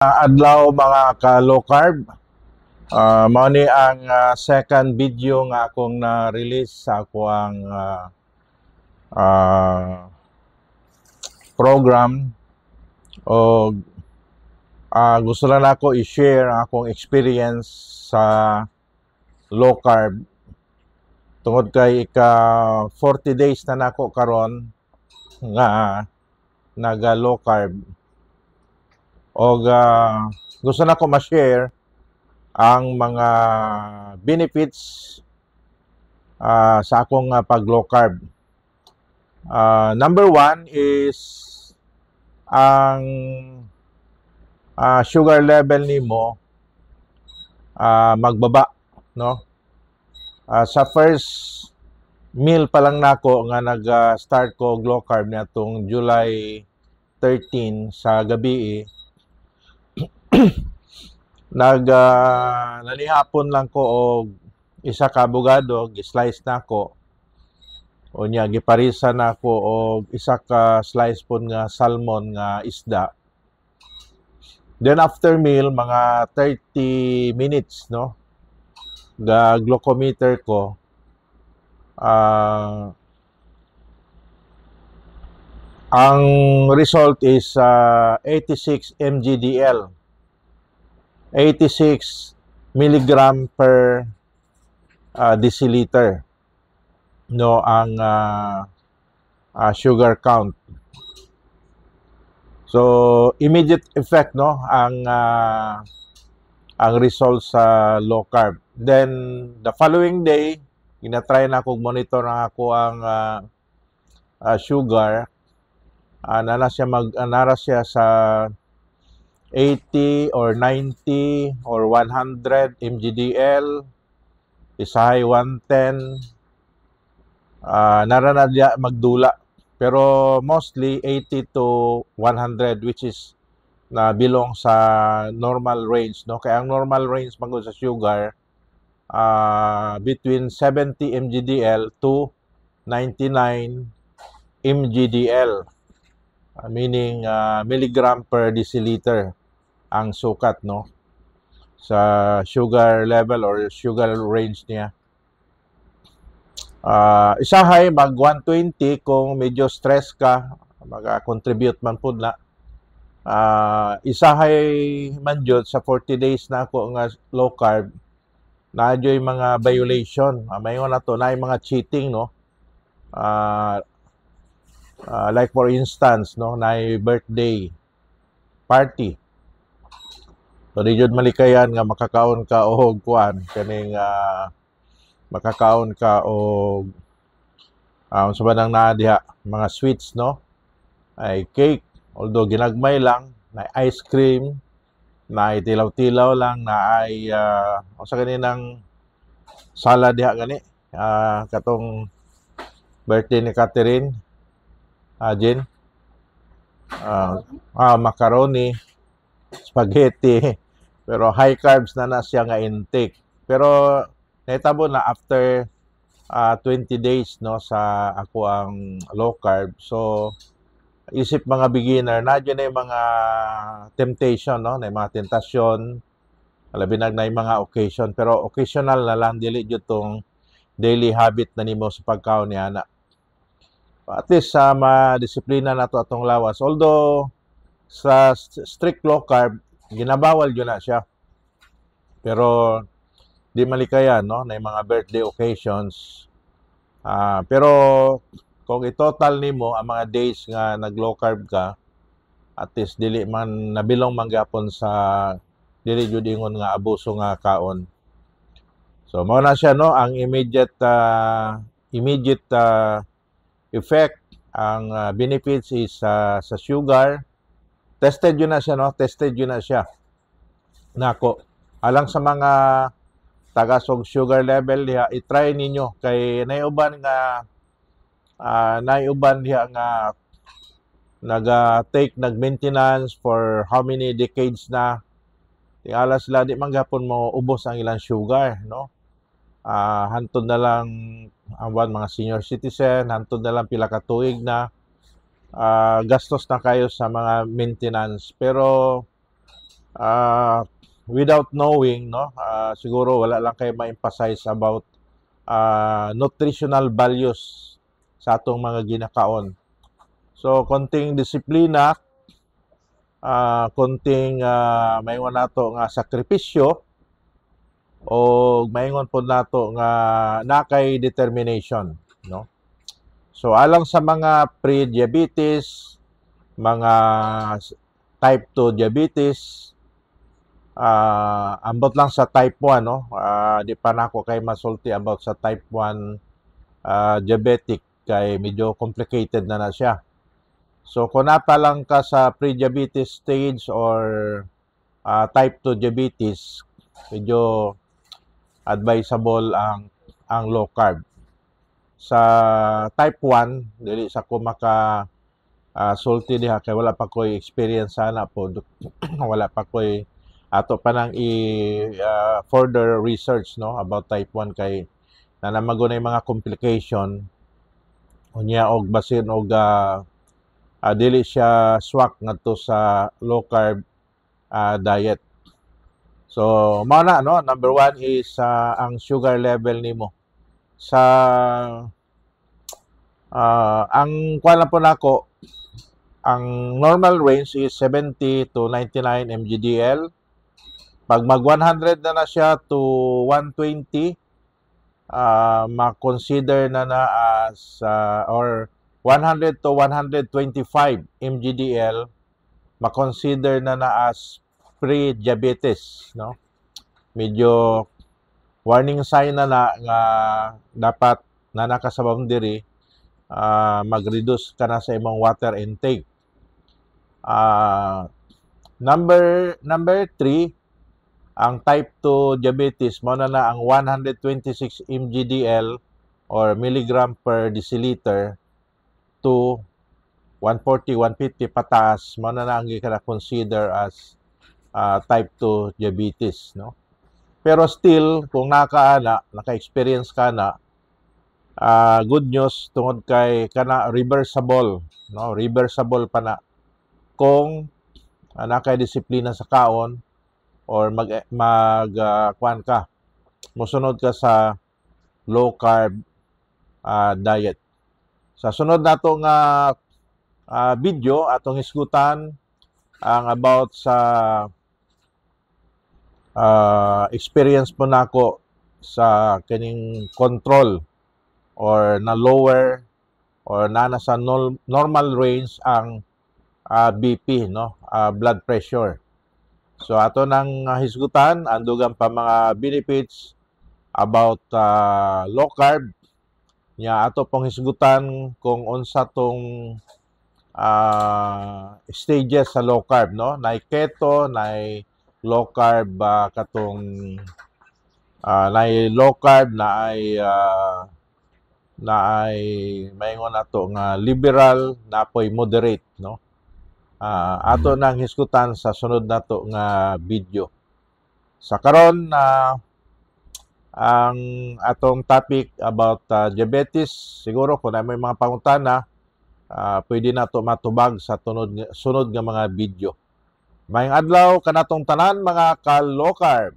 Adlaw mga ka-low carb. Mao ni ang second video nga akong na-release sa akong program o gusto lang ako i-share ang akong experience sa low carb tungod kay 40 days na nako karon nga naga low carb o gusto na ko ma-share ang mga benefits sa akong pag low carb. Number one is ang sugar level nimo magbaba, no? Sa first meal pa lang nako nga nag-start ko low carb natong July 13 sa gabi nanihapon lang ko og isa ka abogado gi-slice nako unya giparisa nako og isa ka slice pon nga salmon nga isda. Then after meal mga 30 minutes, no, ga glucometer ko ang result is 86 mgdl, 86 milligram per deciliter, no, ang sugar count. So immediate effect, no, ang result sa low carb. Then the following day ginatry na kog monitor ang ako ang sugar. Nara siya sa 80 or 90 or 100 mgdl, isahay 110, nara na diya magdula. Pero mostly 80 to 100, which is na belong sa normal range, no? Kaya ang normal range magod sa sugar between 70 mgdl to 99 mgdl, meaning milligram per deciliter ang sukat, no, sa sugar level or sugar range niya. Isahay mag 120 kung medyo stress ka, mag-contribute man po na. Isahay man jud sa 40 days na ako nga low carb, na-adyo yung mga violation. Mayon na to, na yung mga cheating, no. Like for instance, no, na birthday party. So di jud malikayan nga makakaon ka og kuan kaning makakaon ka og sa banang naa diha mga sweets, no, ay cake, although ginagmay lang, na ice cream, na tilaw-tilaw lang, na ay sa kaninang salad diha gani katong birthday ni Catherine Jen, macaroni, spaghetti, pero high carbs na siya nga intake. Pero naitabo na after 20 days, no, sa ako ang low carb. So isip mga beginner, nadyo na yung mga temptation, no, na yung mga tentasyon, labi na yung mga occasion, pero occasional na lang, dili jud tong daily habit na nimo sa pagkaon ni ana. At least sa ma-disiplina na to atong lawas. Although sa strict low carb ginabawal yun na siya, pero di malikayan, no, na yung mga birthday occasions. Pero kung i-total nimo ang mga days nga nag-low carb ka, at least dili man nabilong manggapon sa dili jud ingon nga abuso nga kaon. So mao na siya, no, ang immediate effect, ang benefits is sa sugar. Tested yun na siya, no, tested yun na siya nako. Alang sa mga tagasog sugar level diha, i-try ninyo kay naiuban diha nga nag-take nag-maintenance for how many decades na. Tingala sila di man gapon mo ubos ang ilang sugar, no. Hantod na lang ang mga senior citizen, hantod na lang pila ka tuig na gastos na kayo sa mga maintenance. Pero without knowing, no, siguro wala lang kayo ma-emphasize about nutritional values sa atong mga ginakaon. So, konting disiplina, konting maingon nato nga sakripisyo, o maingon po nato nga nakay determination, no? So, alang sa mga pre-diabetes, mga type 2 diabetes, ambot lang sa type 1, no? Di pa na ako kay masulti about sa type 1 diabetic, kay medyo complicated na siya. So, kung napa lang ka sa pre-diabetes stage or type 2 diabetes, medyo advisable ang low carb. Sa type 1, dili sa ko maka sulti diha kay wala pa ko'y experience sana po. Wala pa ko'y ato pa nang further research, no, about type 1 kay nanamagunay mga complication unya og basin og dili siya swak ngadto sa low carb diet. So mao na, no, number 1 is ang sugar level nimo. Sa ang kuan lang po nako, ang normal range is 70 to 99 mgdl. Pag mag 100 na siya to 120, ma-consider na as or 100 to 125 mgdl, ma-consider na as pre-diabetes, no? Medyo warning sign na nga dapat na naka sa boundary, mag-reduce ka na sa imong water intake. Number 3, ang type 2 diabetes mo na ang 126 mgdl or milligram per deciliter to 140, 150 pataas, mo na ang consider as type 2 diabetes, no? Pero still, kung naka-experience ka na, good news tungod kay kana reversible, no? Reversible pa na kung naka-disiplina sa kaon or kuan ka, musunod ka sa low carb diet. Sa sunod nato nga video atong isgutan ang about sa experience po nako sa kining control or na lower or nasa normal range ang BP, no, blood pressure. So ato nang hisgutan ang dugang pa mga benefits about low carb. Nya ato pong hisgutan kung unsa tong stages sa low carb, no? Nay keto, nay low carb katong nay low carb na ay maingon nato nga liberal, na apoy moderate, no? Ato nang hisgutan sa sunod nato nga video. Sa karon ang atong topic about diabetes, siguro kung may mga pangutana, pwede nato matubag sa sunod nga mga video. Maayong adlaw kanatong tanan mga ka-low carb.